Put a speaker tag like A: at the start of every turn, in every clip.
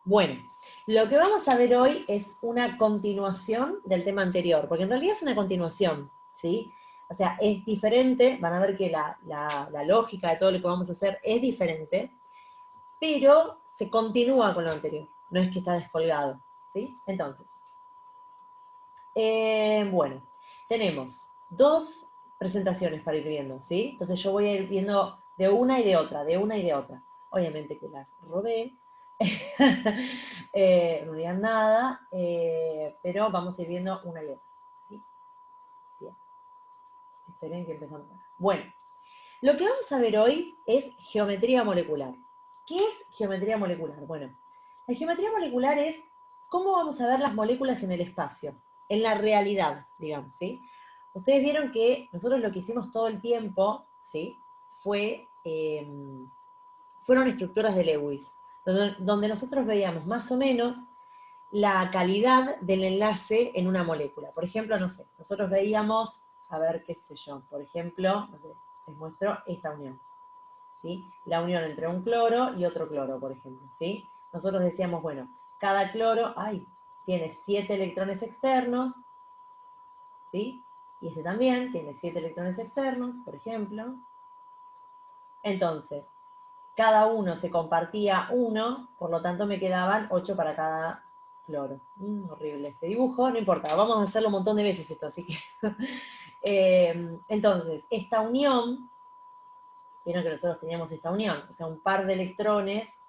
A: Bueno, lo que vamos a ver hoy es una continuación del tema anterior, porque en realidad es una continuación, ¿sí? O sea, es diferente, van a ver que la lógica de todo lo que vamos a hacer es diferente, pero se continúa con lo anterior, no es que está descolgado, ¿sí? Entonces, bueno, tenemos dos presentaciones para ir viendo, ¿sí? Entonces yo voy a ir viendo de una y de otra, de una y de otra. Obviamente que las robé, no digan nada, pero vamos a ir viendo una y otra, ¿sí? Bien, esperen que empezamos. Bueno, lo que vamos a ver hoy es geometría molecular. ¿Qué es geometría molecular? Bueno, la geometría molecular es cómo vamos a ver las moléculas en el espacio, en la realidad, digamos, ¿sí? Ustedes vieron que nosotros lo que hicimos todo el tiempo, ¿sí? Fueron estructuras de Lewis, donde nosotros veíamos más o menos la calidad del enlace en una molécula. Por ejemplo, no sé, nosotros veíamos, a ver, qué sé yo, por ejemplo, no sé, les muestro esta unión, ¿sí? La unión entre un cloro y otro cloro, por ejemplo, ¿sí? Nosotros decíamos, bueno, cada cloro, tiene 7 electrones externos, ¿sí? Y este también tiene 7 electrones externos, por ejemplo. Entonces, cada uno se compartía uno, por lo tanto me quedaban 8 para cada cloro. Horrible este dibujo, no importa, vamos a hacerlo un montón de veces esto, así que... entonces, esta unión, vieron que nosotros teníamos esta unión, o sea, un par de electrones,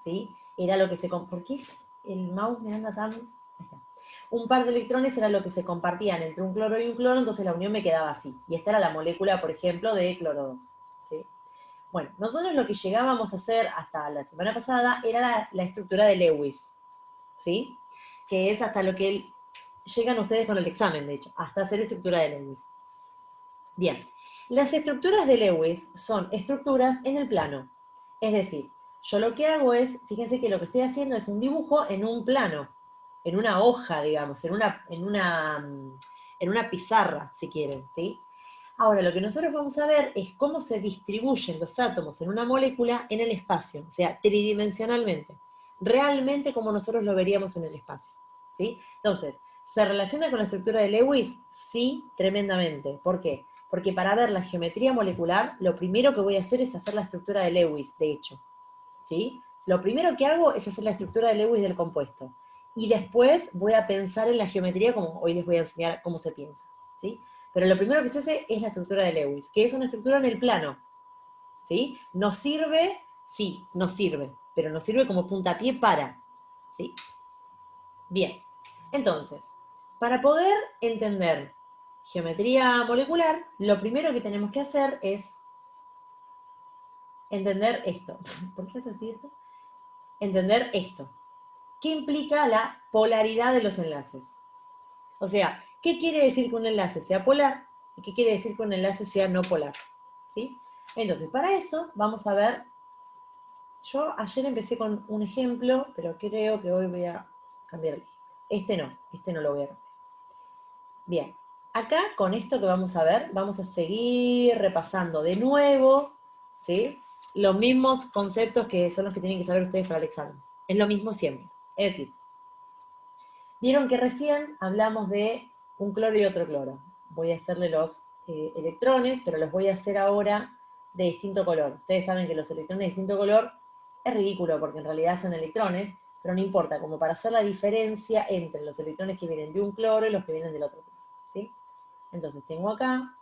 A: ¿sí? Era lo que se... ¿Por qué el mouse me anda tan...? Ahí está. Un par de electrones era lo que se compartían entre un cloro y un cloro, entonces la unión me quedaba así. Y esta era la molécula, por ejemplo, de cloro 2, ¿sí? Bueno, nosotros lo que llegábamos a hacer hasta la semana pasada era la estructura de Lewis, ¿sí? Que es hasta lo que llegan ustedes con el examen, de hecho, hasta hacer estructura de Lewis. Bien, las estructuras de Lewis son estructuras en el plano. Es decir, yo lo que hago es, fíjense que lo que estoy haciendo es un dibujo en un plano, en una hoja, digamos, en una pizarra, si quieren, ¿sí? Ahora, lo que nosotros vamos a ver es cómo se distribuyen los átomos en una molécula en el espacio, o sea, tridimensionalmente. Realmente como nosotros lo veríamos en el espacio, ¿sí? Entonces, ¿se relaciona con la estructura de Lewis? Sí, tremendamente. ¿Por qué? Porque para ver la geometría molecular, lo primero que voy a hacer es hacer la estructura de Lewis, de hecho, ¿sí? Lo primero que hago es hacer la estructura de Lewis del compuesto. Y después voy a pensar en la geometría, como hoy les voy a enseñar cómo se piensa, ¿sí? Pero lo primero que se hace es la estructura de Lewis, que es una estructura en el plano, ¿sí? ¿Nos sirve? Sí, nos sirve, pero nos sirve como puntapié para, ¿sí? Bien, entonces, para poder entender geometría molecular, lo primero que tenemos que hacer es entender esto. ¿Por qué es así esto? Entender esto. ¿Qué implica la polaridad de los enlaces? O sea, ¿qué quiere decir que un enlace sea polar y qué quiere decir que un enlace sea no polar? ¿Sí? Entonces, para eso vamos a ver, yo ayer empecé con un ejemplo, pero creo que hoy voy a cambiar. Este no lo voy a cambiar. Bien, acá con esto que vamos a ver, vamos a seguir repasando de nuevo, ¿sí? Los mismos conceptos que son los que tienen que saber ustedes para el examen. Es lo mismo siempre. Es decir, vieron que recién hablamos de un cloro y otro cloro. Voy a hacerle los electrones, pero los voy a hacer ahora de distinto color. Ustedes saben que los electrones de distinto color es ridículo porque en realidad son electrones, pero no importa, como para hacer la diferencia entre los electrones que vienen de un cloro y los que vienen del otro cloro, ¿sí? Entonces tengo acá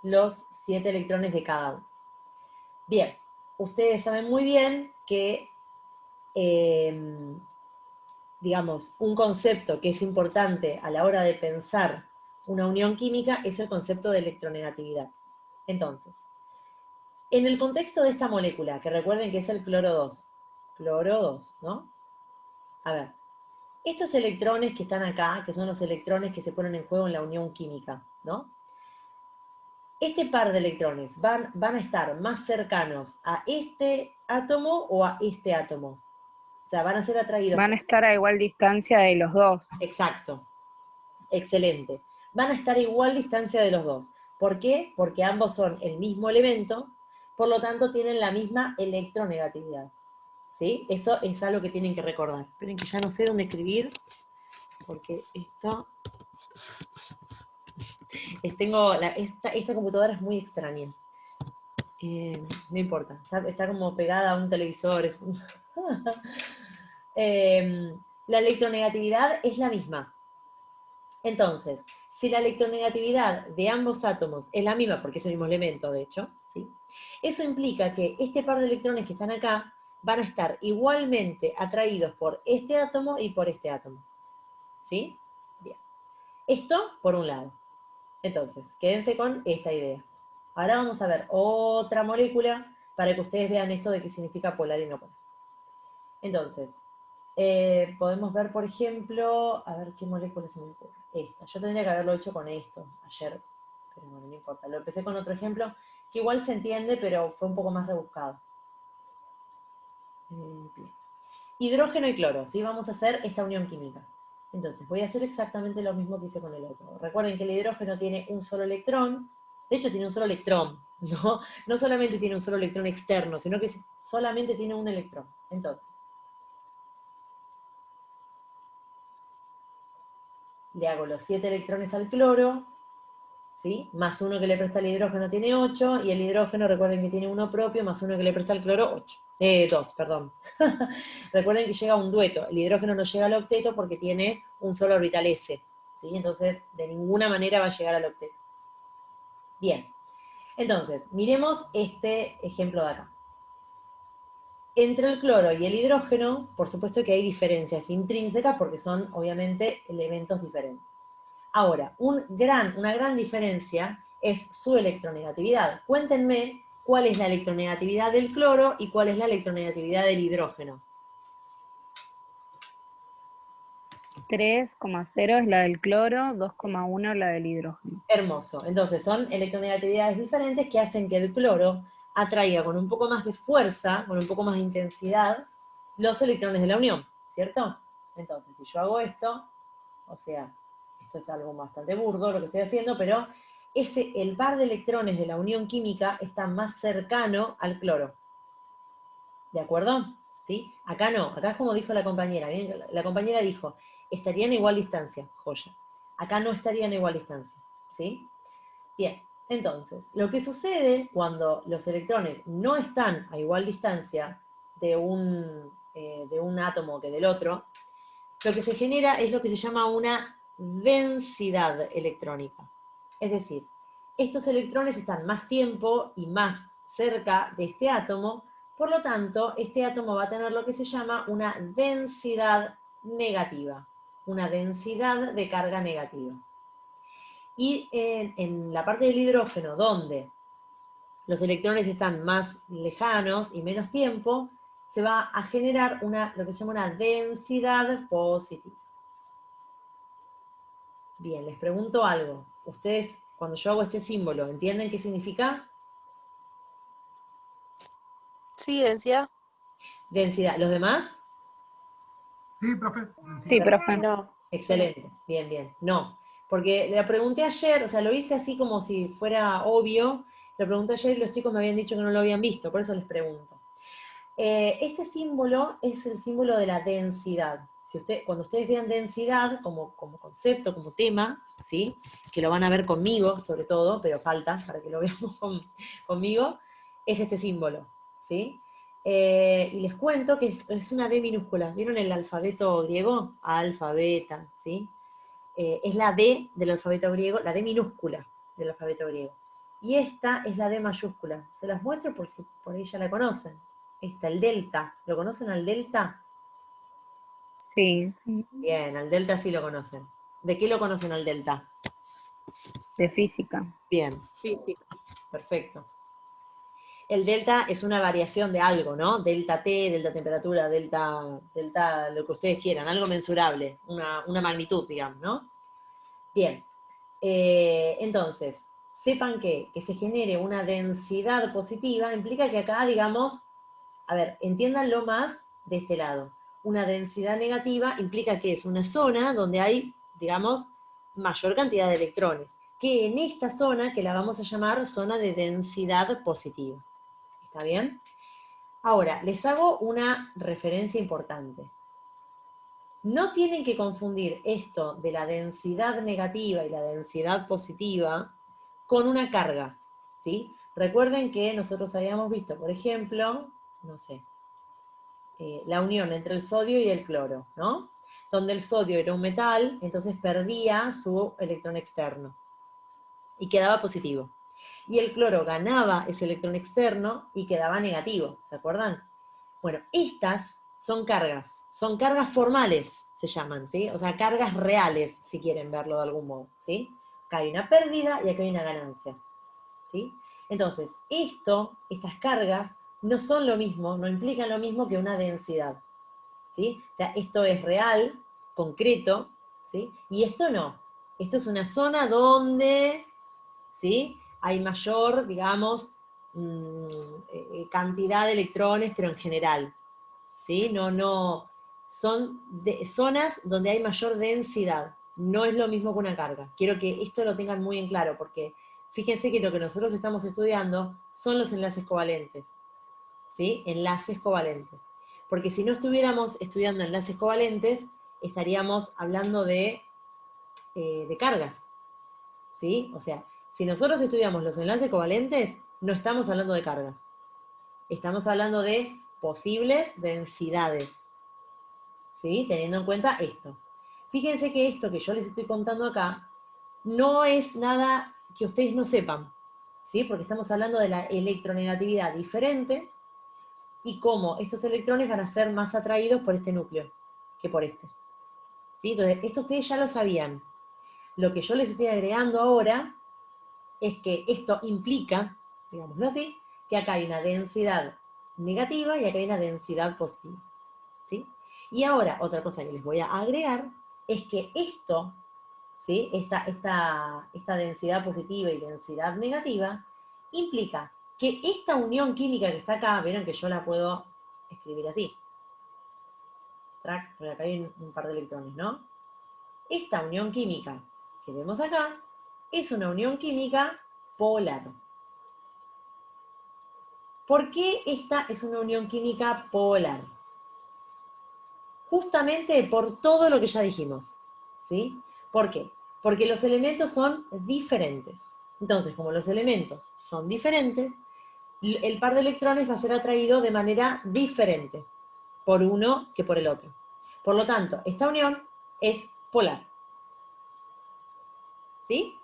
A: los 7 electrones de cada uno. Bien, ustedes saben muy bien que digamos, un concepto que es importante a la hora de pensar una unión química es el concepto de electronegatividad. Entonces, en el contexto de esta molécula, que recuerden que es el cloro 2, ¿no? A ver, estos electrones que están acá, que son los electrones que se ponen en juego en la unión química, ¿no? Este par de electrones van a estar más cercanos a este átomo o a este átomo. O sea, van a ser atraídos.
B: Van a estar a igual distancia de los dos.
A: Exacto. Excelente. Van a estar a igual distancia de los dos. ¿Por qué? Porque ambos son el mismo elemento, por lo tanto tienen la misma electronegatividad. ¿sí? Eso es algo que tienen que recordar. Esperen que ya no sé dónde escribir, porque esto... esta computadora es muy extraña. No importa, está como pegada a un televisor. La electronegatividad es la misma. Entonces, si la electronegatividad de ambos átomos es la misma, porque es el mismo elemento, de hecho, ¿sí? Eso implica que este par de electrones que están acá van a estar igualmente atraídos por este átomo y por este átomo. ¿Sí? Bien. Esto por un lado. Entonces, quédense con esta idea. Ahora vamos a ver otra molécula para que ustedes vean esto de qué significa polar y no polar. Entonces, podemos ver, por ejemplo, a ver qué molécula se me ocurre. Esta. Yo tendría que haberlo hecho con esto ayer, pero bueno, no importa. Lo empecé con otro ejemplo que igual se entiende, pero fue un poco más rebuscado. Bien. Hidrógeno y cloro, ¿sí? Vamos a hacer esta unión química. Entonces, voy a hacer exactamente lo mismo que hice con el otro. Recuerden que el hidrógeno tiene un solo electrón, de hecho tiene un solo electrón, ¿no? No solamente tiene un solo electrón externo, sino que solamente tiene un electrón. Entonces, le hago los 7 electrones al cloro, ¿sí? Más uno que le presta el hidrógeno tiene 8, y el hidrógeno, recuerden que tiene uno propio, más uno que le presta el cloro, 8. 2, perdón. Recuerden que llega un dueto, el hidrógeno no llega al octeto porque tiene un solo orbital S, ¿sí? Entonces, de ninguna manera va a llegar al octeto. Bien, entonces, miremos este ejemplo de acá. Entre el cloro y el hidrógeno, por supuesto que hay diferencias intrínsecas porque son, obviamente, elementos diferentes. Ahora, una gran diferencia es su electronegatividad. Cuéntenme cuál es la electronegatividad del cloro y cuál es la electronegatividad del hidrógeno.
B: 3,0 es la del cloro, 2,1 la del hidrógeno.
A: Hermoso. Entonces son electronegatividades diferentes que hacen que el cloro atraiga con un poco más de fuerza, con un poco más de intensidad, los electrones de la unión, ¿cierto? Entonces, si yo hago esto, o sea, esto es algo bastante burdo lo que estoy haciendo, pero el par de electrones de la unión química está más cercano al cloro. ¿De acuerdo? ¿Sí? Acá no, acá es como dijo la compañera. La compañera dijo, estarían a igual distancia, joya. Acá no estarían a igual distancia, ¿sí? Bien, entonces, lo que sucede cuando los electrones no están a igual distancia de un átomo que del otro, lo que se genera es lo que se llama una densidad electrónica. Es decir, estos electrones están más tiempo y más cerca de este átomo, por lo tanto, este átomo va a tener lo que se llama una densidad negativa, una densidad de carga negativa. Y en la parte del hidrógeno, donde los electrones están más lejanos y menos tiempo, se va a generar lo que se llama una densidad positiva. Bien, les pregunto algo. ¿Ustedes, cuando yo hago este símbolo, entienden qué significa?
C: Sí, densidad.
A: Densidad. ¿Los demás?
D: Sí, profe.
B: Sí, profe.
C: No.
A: Excelente. Bien, bien. No. Porque la pregunté ayer, o sea, lo hice así como si fuera obvio. Lo pregunté ayer y los chicos me habían dicho que no lo habían visto, por eso les pregunto. Este símbolo es el símbolo de la densidad. Cuando ustedes vean densidad como concepto, como tema, ¿sí? Que lo van a ver conmigo, sobre todo, pero falta para que lo veamos conmigo, es este símbolo, ¿sí? Y les cuento que es una D minúscula. ¿Vieron el alfabeto griego? Alfa, beta, ¿sí? Es la D del alfabeto griego, la D minúscula del alfabeto griego. Y esta es la D mayúscula. Se las muestro por si por ahí ya la conocen. Esta, el delta. ¿Lo conocen al delta?
B: Sí,
A: Bien, al delta sí lo conocen. ¿De qué lo conocen al delta?
B: de física.
A: Bien,
C: Física.
A: perfecto. El delta es una variación de algo, ¿no? Delta T, delta temperatura, delta lo que ustedes quieran, algo mensurable, una magnitud, digamos, ¿no? Bien, entonces, sepan que se genere una densidad positiva implica que acá, digamos, a ver, entiéndanlo más de este lado. Una densidad negativa implica que es una zona donde hay, digamos, mayor cantidad de electrones, que en esta zona, que la vamos a llamar zona de densidad positiva. ¿Está bien? Ahora, les hago una referencia importante. No tienen que confundir esto de la densidad negativa y la densidad positiva con una carga, ¿sí? Recuerden que nosotros habíamos visto, por ejemplo, no sé, la unión entre el sodio y el cloro, ¿no? Donde el sodio era un metal, entonces perdía su electrón externo y quedaba positivo. Y el cloro ganaba ese electrón externo y quedaba negativo, ¿se acuerdan? Bueno, estas son cargas formales, se llaman, ¿sí? O sea, cargas reales, si quieren verlo de algún modo, ¿sí? Acá hay una pérdida y acá hay una ganancia, ¿sí? Entonces, estas cargas, no son lo mismo, no implican lo mismo que una densidad, ¿sí? O sea, esto es real, concreto, ¿sí? Y esto no. Esto es una zona donde, ¿sí? Hay mayor, digamos, cantidad de electrones, pero en general, ¿sí? Son zonas donde hay mayor densidad. No es lo mismo que una carga. Quiero que esto lo tengan muy en claro, porque fíjense que lo que nosotros estamos estudiando son los enlaces covalentes, ¿sí? Enlaces covalentes. Porque si no estuviéramos estudiando enlaces covalentes, estaríamos hablando de cargas, ¿sí? O sea, si nosotros estudiamos los enlaces covalentes, no estamos hablando de cargas. Estamos hablando de posibles densidades, ¿sí? Teniendo en cuenta esto. Fíjense que esto que yo les estoy contando acá no es nada que ustedes no sepan, ¿sí? Porque estamos hablando de la electronegatividad diferente y cómo estos electrones van a ser más atraídos por este núcleo que por este, ¿sí? Entonces, esto ustedes ya lo sabían. Lo que yo les estoy agregando ahora es que esto implica, digámoslo así, que acá hay una densidad negativa y acá hay una densidad positiva, ¿sí? Y ahora, otra cosa que les voy a agregar es que esto, ¿sí? Esta densidad positiva y densidad negativa implica que esta unión química que está acá, vieron que yo la puedo escribir así, porque acá hay un par de electrones, ¿no? Esta unión química que vemos acá es una unión química polar. ¿Por qué esta es una unión química polar? Justamente por todo lo que ya dijimos, ¿sí? ¿Por qué? Porque los elementos son diferentes. Entonces, como los elementos son diferentes, el par de electrones va a ser atraído de manera diferente por uno que por el otro. Por lo tanto, esta unión es polar, ¿sí?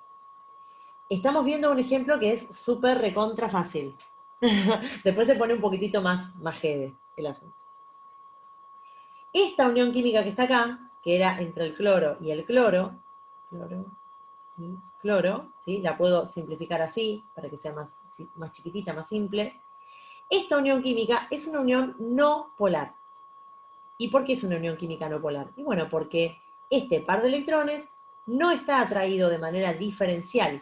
A: Estamos viendo un ejemplo que es súper recontra fácil. Después se pone un poquitito más heavy el asunto. Esta unión química que está acá, que era entre el cloro y el cloro y cloro, ¿sí? La puedo simplificar así, para que sea más chiquitita, más simple. Esta unión química es una unión no polar. ¿Y por qué es una unión química no polar? Y bueno, porque este par de electrones no está atraído de manera diferencial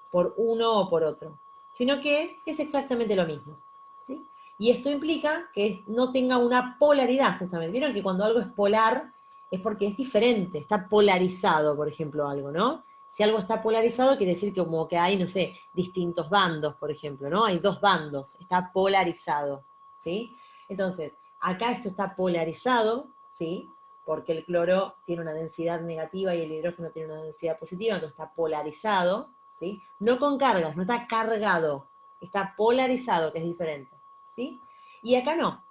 A: por uno o por otro, sino que es exactamente lo mismo, ¿sí? Y esto implica que no tenga una polaridad, justamente. ¿Vieron que cuando algo es polar es porque es diferente, está polarizado, por ejemplo, algo, ¿no? Si algo está polarizado quiere decir que como que hay, no sé, distintos bandos, por ejemplo, ¿no? Hay dos bandos, está polarizado, ¿sí? Entonces, acá esto está polarizado, ¿sí? Porque el cloro tiene una densidad negativa y el hidrógeno tiene una densidad positiva, entonces está polarizado, ¿sí? No con cargas, no está cargado, está polarizado, que es diferente, ¿sí? Y acá no,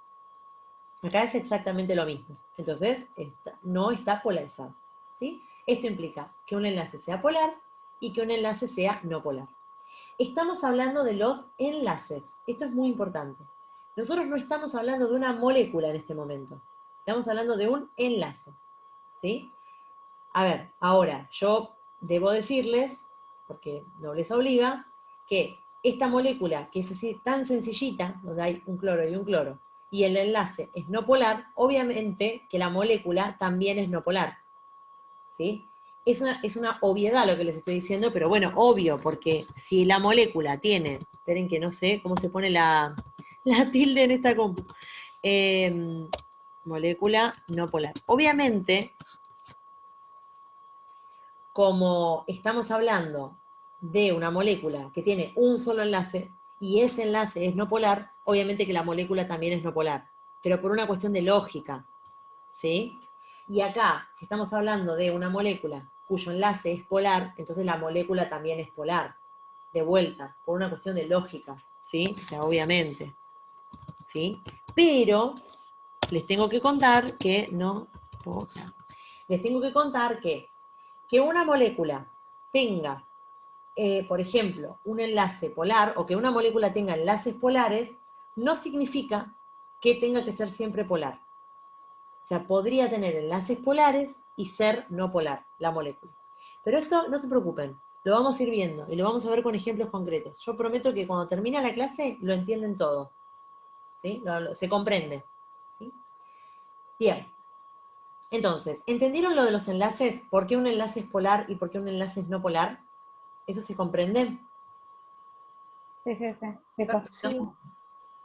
A: acá es exactamente lo mismo, entonces no está polarizado, ¿sí? Esto implica que un enlace sea polar y que un enlace sea no polar. Estamos hablando de los enlaces, esto es muy importante. Nosotros no estamos hablando de una molécula en este momento, estamos hablando de un enlace, ¿sí? A ver, ahora, yo debo decirles, porque no les obliga, que esta molécula, que es así tan sencillita, donde hay un cloro y un cloro, y el enlace es no polar, obviamente que la molécula también es no polar, ¿sí? Es una obviedad lo que les estoy diciendo, pero bueno, obvio, porque si la molécula tiene, esperen que no sé cómo se pone la tilde en esta compu, molécula no polar. Obviamente, como estamos hablando de una molécula que tiene un solo enlace, y ese enlace es no polar, obviamente que la molécula también es no polar, pero por una cuestión de lógica, ¿sí? Y acá, si estamos hablando de una molécula cuyo enlace es polar, entonces la molécula también es polar, de vuelta, por una cuestión de lógica, ¿sí? O sea, obviamente, ¿sí? Pero les tengo que contar que no polar. Les tengo que contar que una molécula tenga, por ejemplo, un enlace polar, o que una molécula tenga enlaces polares, no significa que tenga que ser siempre polar. O sea, podría tener enlaces polares y ser no polar, la molécula. Pero esto, no se preocupen, lo vamos a ir viendo, y lo vamos a ver con ejemplos concretos. Yo prometo que cuando termina la clase, lo entienden todo. ¿Sí? Se comprende. ¿Sí? Bien. Entonces, ¿entendieron lo de los enlaces? ¿Por qué un enlace es polar y por qué un enlace es no polar? ¿Eso se comprende?
B: Sí, sí, sí. Sí,
C: Sí,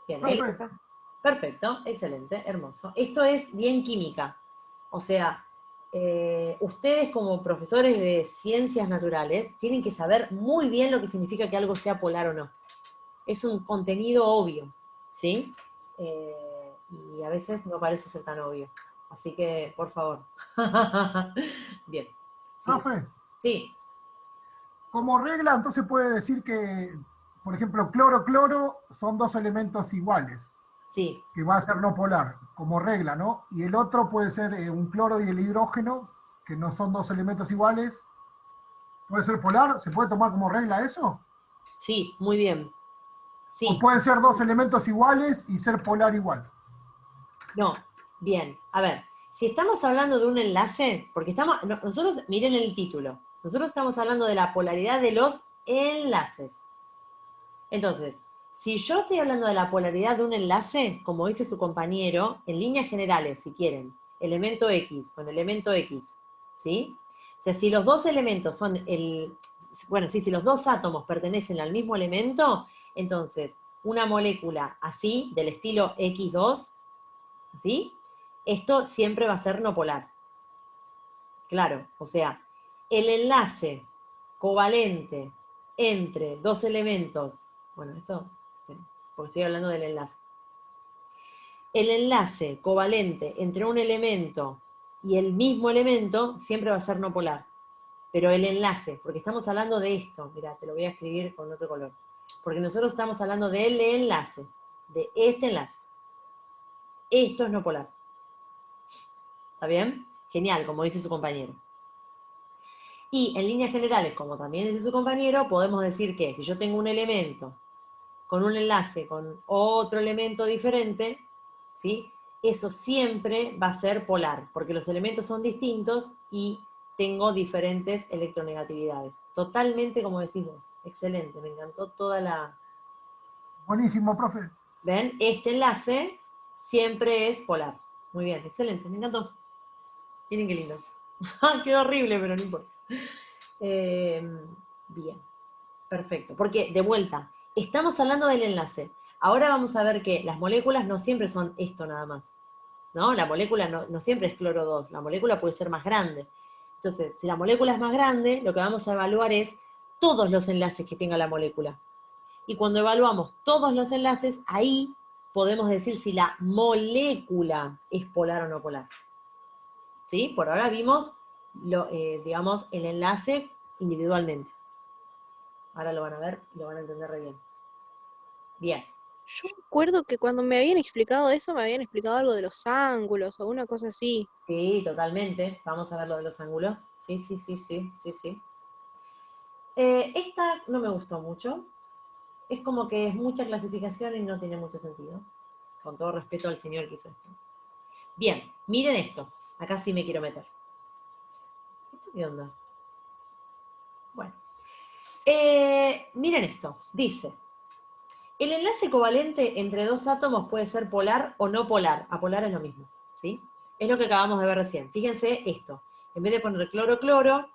A: Bien,
C: sí,
D: Profe,
C: profe.
A: perfecto, excelente, hermoso. Esto es bien química. O sea, ustedes como profesores de ciencias naturales tienen que saber muy bien lo que significa que algo sea polar o no. Es un contenido obvio, ¿sí? Y a veces no parece ser tan obvio. Así que, por favor. Bien. Sí,
D: profe,
A: sí,
D: como regla, entonces puede decir que, por ejemplo, cloro-cloro son dos elementos iguales,
A: sí.
D: que va a ser no polar, como regla, ¿no? Y el otro puede ser un cloro y el hidrógeno, que no son dos elementos iguales. ¿Puede ser polar? ¿Se puede tomar como regla eso?
A: Sí, muy bien.
D: ¿O
A: Sí,
D: pueden ser dos elementos iguales y ser polar igual?
A: no, bien. A ver, si estamos hablando de un enlace, porque nosotros, miren el título, nosotros estamos hablando de la polaridad de los enlaces. Entonces, si yo estoy hablando de la polaridad de un enlace, como dice su compañero, en líneas generales, si quieren, elemento X con elemento X, ¿sí? O sea, si los dos elementos son bueno, sí, si los dos átomos pertenecen al mismo elemento, entonces una molécula así, del estilo X2, ¿sí? Esto siempre va a ser no polar. Claro, o sea, el enlace covalente entre dos elementos, bueno, esto, porque estoy hablando del enlace. El enlace covalente entre un elemento y el mismo elemento siempre va a ser no polar. Pero el enlace, porque estamos hablando de esto, mira, te lo voy a escribir con otro color. Porque nosotros estamos hablando del enlace, de este enlace. Esto es no polar. ¿Está bien? Genial, como dice su compañero. Y en líneas generales, como también dice su compañero, podemos decir que si yo tengo un elemento con un enlace con otro elemento diferente, ¿sí? Eso siempre va a ser polar, porque los elementos son distintos y tengo diferentes electronegatividades. Totalmente como decís vos. Excelente, me encantó toda la...
D: Buenísimo, profe.
A: ¿Ven? Este enlace siempre es polar. Muy bien, excelente, me encantó. Miren qué lindo. Qué horrible, pero no importa. Bien, perfecto. Porque, de vuelta, estamos hablando del enlace. Ahora vamos a ver que las moléculas no siempre son esto nada más. ¿No? La molécula no siempre es cloro 2, la molécula puede ser más grande. Entonces, si la molécula es más grande, lo que vamos a evaluar es todos los enlaces que tenga la molécula. Y cuando evaluamos todos los enlaces, ahí podemos decir si la molécula es polar o no polar. ¿Sí? Por ahora vimos, digamos, el enlace individualmente. Ahora lo van a ver y lo van a entender re bien. Bien.
C: Yo me acuerdo que cuando me habían explicado eso, me habían explicado algo de los ángulos o una cosa así.
A: Sí, totalmente. Vamos a ver lo de los ángulos. Sí, sí, sí, sí, sí, sí. Esta no me gustó mucho. Es como que es mucha clasificación y no tiene mucho sentido. Con todo respeto al señor que hizo esto. Bien, miren esto. Acá sí me quiero meter. ¿Esto qué onda? Bueno. Miren esto. Dice, el enlace covalente entre dos átomos puede ser polar o no polar. Apolar es lo mismo, ¿sí? Es lo que acabamos de ver recién. Fíjense esto. En vez de poner cloro-cloro,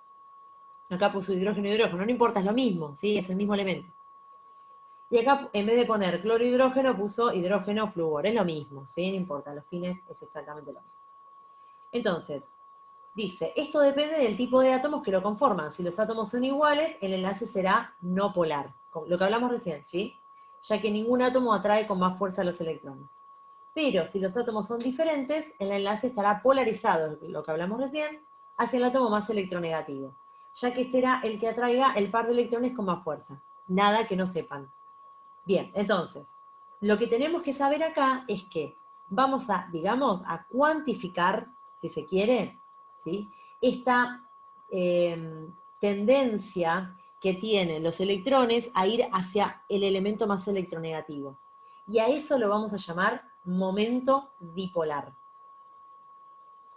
A: acá puso hidrógeno-hidrógeno. No importa, es lo mismo, ¿sí? Es el mismo elemento. Y acá, en vez de poner cloro-hidrógeno, puso hidrógeno-flúor. Es lo mismo, ¿sí? No importa, los fines es exactamente lo mismo. Entonces, dice, esto depende del tipo de átomos que lo conforman. Si los átomos son iguales, el enlace será no polar. Lo que hablamos recién, ¿sí? ya que ningún átomo atrae con más fuerza a los electrones. Pero si los átomos son diferentes, el enlace estará polarizado, lo que hablamos recién, hacia el átomo más electronegativo, ya que será el que atraiga el par de electrones con más fuerza. Nada que no sepan. Bien, entonces, lo que tenemos que saber acá es que vamos a, digamos, a cuantificar, si se quiere, ¿sí?, esta tendencia que tienen los electrones a ir hacia el elemento más electronegativo. Y a eso lo vamos a llamar momento dipolar.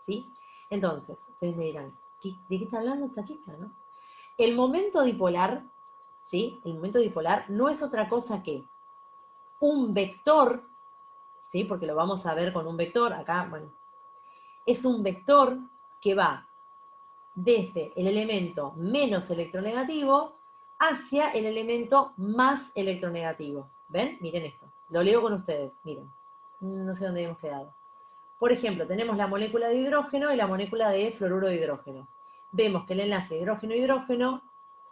A: ¿Sí? Entonces, ustedes me dirán, ¿de qué está hablando esta chica, no? El momento dipolar, ¿sí?, el momento dipolar no es otra cosa que un vector, ¿sí?, porque lo vamos a ver con un vector, acá, bueno, es un vector que va desde el elemento menos electronegativo hacia el elemento más electronegativo. ¿Ven? Miren esto. Lo leo con ustedes, miren. No sé dónde hemos quedado. Por ejemplo, tenemos la molécula de hidrógeno y la molécula de fluoruro de hidrógeno. Vemos que el enlace hidrógeno-hidrógeno,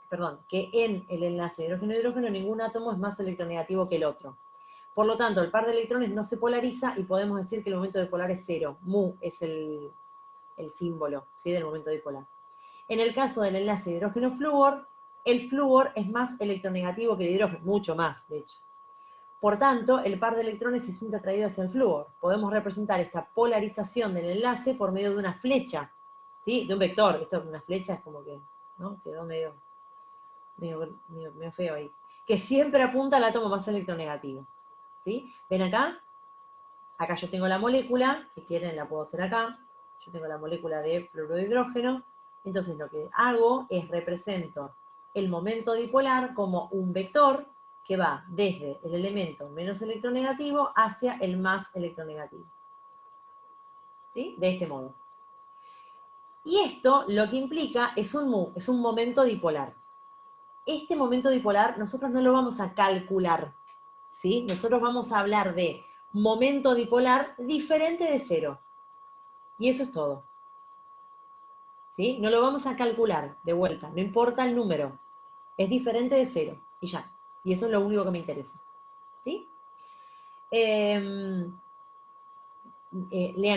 A: perdón, que en el enlace hidrógeno-hidrógeno ningún átomo es más electronegativo que el otro. Por lo tanto, el par de electrones no se polariza y podemos decir que el momento dipolar es cero. Mu es el símbolo, ¿sí?, del momento dipolar. En el caso del enlace hidrógeno-flúor, el flúor es más electronegativo que el hidrógeno, mucho más, de hecho. Por tanto, el par de electrones se siente atraído hacia el flúor. Podemos representar esta polarización del enlace por medio de una flecha, ¿sí?, de un vector. Esto, una flecha, es como que, ¿no?, quedó medio feo ahí. Que siempre apunta al átomo más electronegativo, ¿sí? ¿Ven acá? Acá yo tengo la molécula, si quieren la puedo hacer acá. Yo tengo la molécula de fluoruro de hidrógeno. Entonces lo que hago es represento el momento dipolar como un vector que va desde el elemento menos electronegativo hacia el más electronegativo. ¿Sí? De este modo. Y esto lo que implica es un momento dipolar. Este momento dipolar nosotros no lo vamos a calcular, ¿sí? Nosotros vamos a hablar de momento dipolar diferente de cero. Y eso es todo. ¿Sí? No lo vamos a calcular de vuelta, no importa el número. Es diferente de cero, y ya. Y eso es lo único que me interesa. ¿Sí? Lean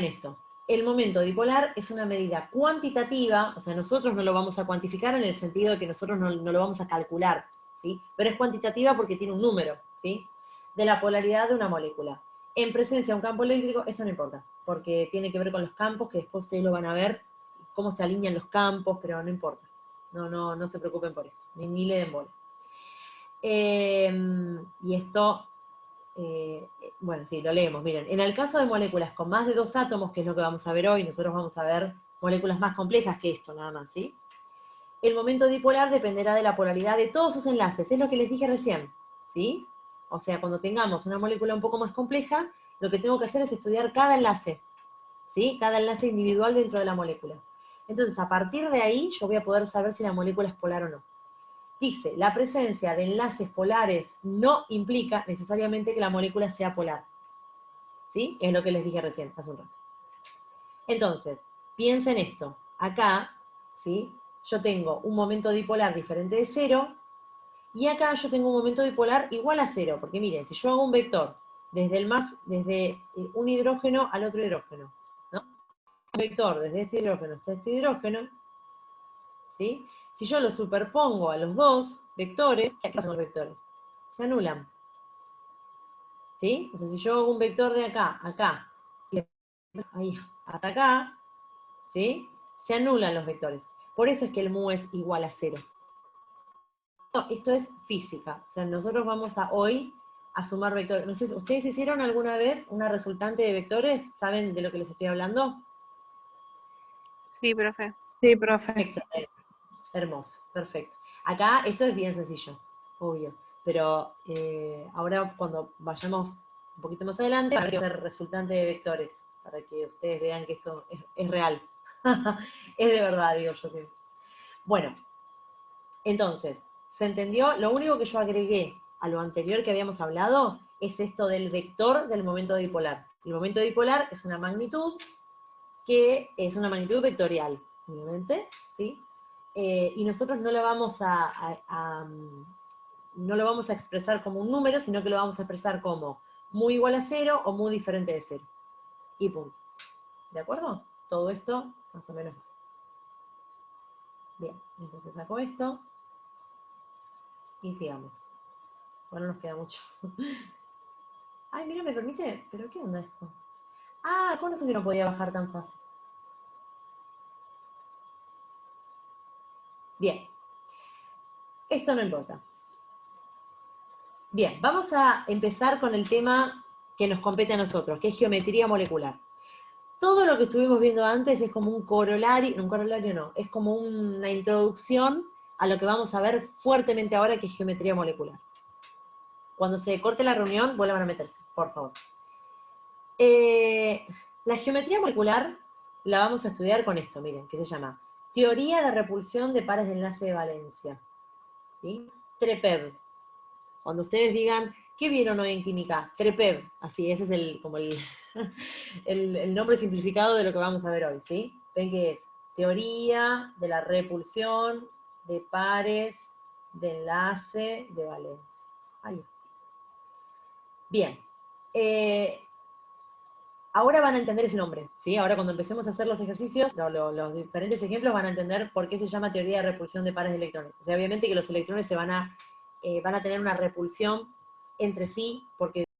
A: esto. El momento dipolar es una medida cuantitativa, o sea, nosotros no lo vamos a cuantificar en el sentido de que nosotros no lo vamos a calcular, ¿sí? Pero es cuantitativa porque tiene un número, ¿sí?, de la polaridad de una molécula. En presencia de un campo eléctrico, esto no importa, porque tiene que ver con los campos, que después ustedes lo van a ver, cómo se alinean los campos, pero no importa. No se preocupen por esto, ni le den bola. Y esto, bueno, sí, lo leemos, miren. En el caso de moléculas con más de 2 átomos, que es lo que vamos a ver hoy, nosotros vamos a ver moléculas más complejas que esto, nada más, ¿sí? El momento dipolar dependerá de la polaridad de todos sus enlaces, es lo que les dije recién, ¿sí? O sea, cuando tengamos una molécula un poco más compleja, lo que tengo que hacer es estudiar cada enlace, ¿sí? Cada enlace individual dentro de la molécula. Entonces, a partir de ahí, yo voy a poder saber si la molécula es polar o no. Dice, la presencia de enlaces polares no implica necesariamente que la molécula sea polar. ¿Sí? Es lo que les dije recién, hace un rato. Entonces, piensen esto. Acá, ¿sí?, yo tengo un momento dipolar diferente de cero, y acá yo tengo un momento dipolar igual a cero, porque miren, si yo hago un vector desde un hidrógeno al otro hidrógeno, ¿no? Un vector desde este hidrógeno hasta este hidrógeno, ¿sí? Si yo lo superpongo a los dos vectores, ¿qué pasa con los vectores? Se anulan. ¿Sí? O sea, si yo hago un vector de acá, acá, y ahí, hasta acá, ¿sí?, se anulan los vectores. Por eso es que el mu es igual a cero. No, esto es física. O sea, nosotros vamos hoy a sumar vectores. No sé, ¿ustedes hicieron alguna vez una resultante de vectores? ¿Saben de lo que les estoy hablando?
C: Sí, profe.
B: Sí, profe.
A: Excelente. Hermoso, perfecto. Acá esto es bien sencillo, obvio. Pero ahora cuando vayamos un poquito más adelante, habrá que hacer resultante de vectores, para que ustedes vean que esto es real. Es de verdad, digo yo siempre. Bueno, entonces, ¿se entendió? Lo único que yo agregué a lo anterior que habíamos hablado es esto del vector del momento dipolar. El momento dipolar es una magnitud que es una magnitud vectorial, obviamente, ¿sí? Y nosotros no la vamos a no lo vamos a expresar como un número, sino que lo vamos a expresar como mu igual a 0 o mu diferente de 0. Y punto. ¿De acuerdo? Todo esto, más o menos. Bien, entonces saco esto. Y sigamos. Bueno, no nos queda mucho. Ay, mira, me permite. ¿Pero qué onda esto? Ah, ¿cuándo sé que no podía bajar tan fácil? Bien. Esto no importa. Bien, vamos a empezar con el tema que nos compete a nosotros, que es geometría molecular. Todo lo que estuvimos viendo antes es como un corolario no, es como una introducción a lo que vamos a ver fuertemente ahora, que es geometría molecular. Cuando se corte la reunión, vuelvan a meterse, por favor. La geometría molecular la vamos a estudiar con esto, miren, que se llama Teoría de repulsión de pares de enlace de valencia. ¿Sí? TREPEV. Cuando ustedes digan, ¿qué vieron hoy en química? TREPEV. Así, ese es como el nombre simplificado de lo que vamos a ver hoy, ¿sí? Ven que es teoría de la repulsión de pares de enlace de valencia. Ahí está. Bien. Ahora van a entender ese nombre, ¿sí? Ahora cuando empecemos a hacer los ejercicios, los diferentes ejemplos, van a entender por qué se llama teoría de repulsión de pares de electrones. O sea, obviamente que los electrones van a tener una repulsión entre sí, porque